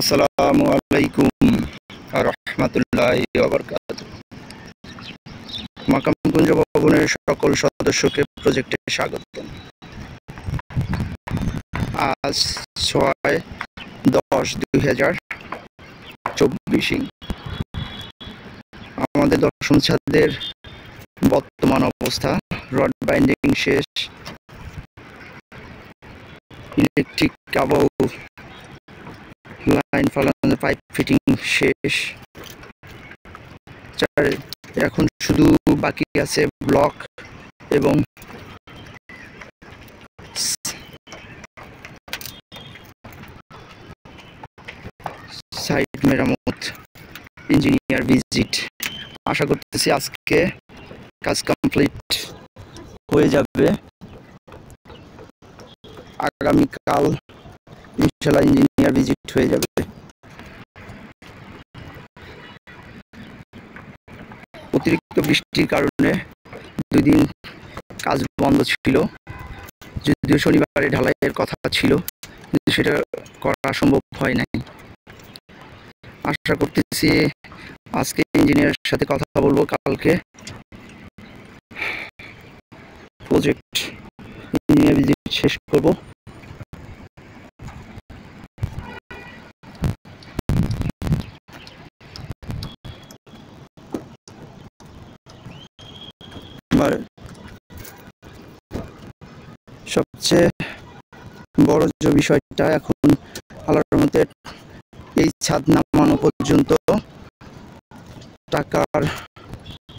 আসসালামু আলাইকুম রহমতুল্লাহি ওয়া বারাকাতুহু। মাকামগঞ্জ ভবনের সকল সদস্যকে প্রজেক্টে স্বাগত। আজ 6/10/2024। আমাদের দশম ছাদের বর্তমান অবস্থা: রড বাইন্ডিং শেষ, ইলেকট্রিক কেবল লাইন ফালানো, পাইপ ফিটিং শেষ। এখন শুধু বাকি আছে ব্লক এবং সাইড মেরামত, ইঞ্জিনিয়ার ভিজিট। আশা করতেছি আজকে কাজ কমপ্লিট হয়ে যাবে। আগামীকাল ইনশাআল্লাহ ইঞ্জিনিয়ার ভিজিট হয়ে যাবে। অতিরিক্ত বৃষ্টির কারণে 2 দিন কাজ বন্ধ ছিল, যদিও শনিবারে ঢালাইয়ের কথা ছিল, কিন্তু সেটা করা সম্ভব হয় নাই। আশা করতেছি আজকে ইঞ্জিনিয়ারের সাথে কথা বলবো, কালকে প্রজেক্ট ইঞ্জিনিয়ার ভিজিট শেষ করব। সবচেয়ে বড় যে বিষয়টা, এখন আল্লাহর রহমতে এই ছাদ নামানো পর্যন্ত টাকার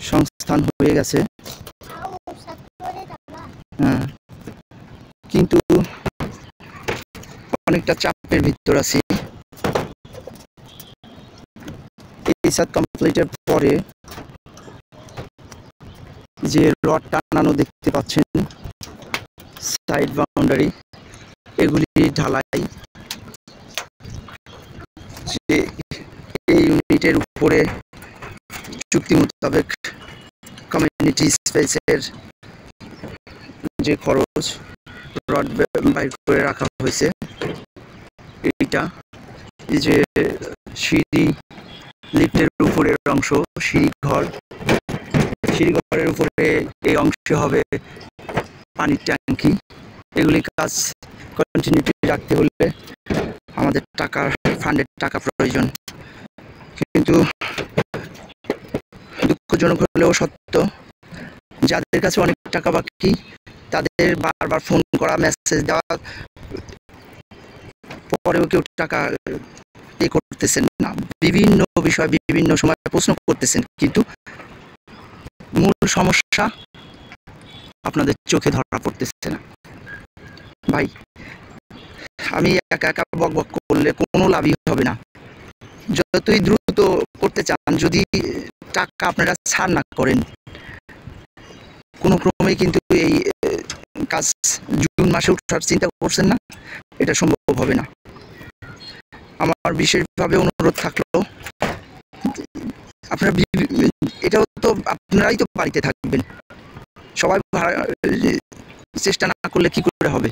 সংস্থান হয়ে গেছে। কিন্তু অনেকটা চাপের ভিতর আছি। এই ছাদ কমপ্লিটের পরে যে রড টানানো দেখতে পাচ্ছেন, সাইড বাউন্ডারি, এগুলি ঢালাই। এই ইউনিটের উপরে চুক্তি মোতাবেক কমিউনিটি স্পেসের যে খরচ, রড বাইর করে রাখা হয়েছে। এইটা এই যে সিঁড়ি, লিফটের উপরের অংশ, সিঁড়িঘরের উপরে এই অংশে হবে পানির ট্যাঙ্কি। এগুলি কাজ কন্টিনিউটি রাখতে হলে আমাদের ফান্ডের টাকা প্রয়োজন। কিন্তু দুঃখজনক হলেও সত্য, যাদের কাছে অনেক টাকা বাকি তাদের বারবার ফোন করা, মেসেজ দেওয়া পরেও কেউ টাকা পে করতেছেন না। বিভিন্ন বিষয় বিভিন্ন সময় প্রশ্ন করতেছেন, কিন্তু মূল সমস্যা আপনাদের চোখে ধরা পড়তেছে না। ভাই, আমি একা একা বক বক করলে কোনো লাভই হবে না। যতই দ্রুত করতে চান, যদি টাকা আপনারা ছাড় না করেন, কোনো ক্রমেই কিন্তু এই কাজ জুন মাসে উঠার চিন্তা করছেন না, এটা সম্ভব হবে না। আমার বিশেষভাবে অনুরোধ থাকলো, আপনারা এটাও তো আপনারাই তো বাড়িতে থাকবেন, সবাই চেষ্টা না করলে কি করে হবে?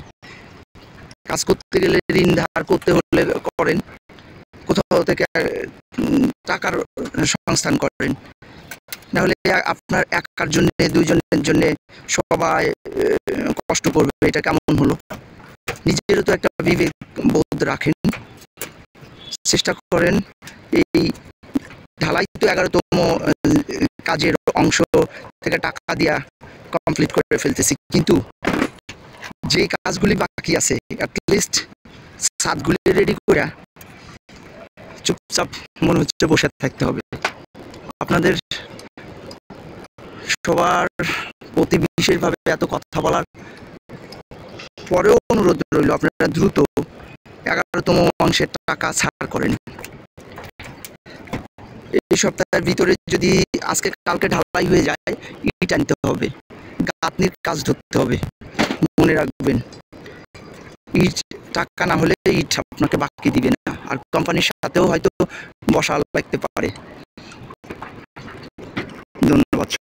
কাজ করতে গেলে ঋণ ধার করতে হলে করেন, কোথাও থেকে টাকার সংস্থান করেন, নাহলে আপনার একার জন্য, 2 জনের জন্য সবাই কষ্ট করবে। এটা কেমন হলো? নিজেরও তো একটা বিবেক বোধ রাখেন, চেষ্টা করেন। এই ঢালাই তো 11তম কাজের অংশ থেকে টাকা দিয়া কমপ্লিট করে ফেলতেছি, কিন্তু যে কাজগুলি বাকি আছে অ্যাটলিস্ট ছাদগুলি রেডি করে চুপচাপ মনে হচ্ছে বসে থাকতে হবে। আপনাদের সবার প্রতি বিশেষভাবে এত কথা বলার পরেও অনুরোধ রইল, আপনারা দ্রুত 11তম অংশের টাকা ছাড় করেন। এই সপ্তাহের ভিতরে যদি আজকে কালকে ঢালাই হয়ে যায়, ইট আনতে হবে, গাঁথনির কাজ ধরতে হবে। মনে রাখবেন, ইট টাকা না হলে ইট আপনাকে বাকি দিবে না, আর কোম্পানির সাথেও হয়তো বসা লাগতে পারে।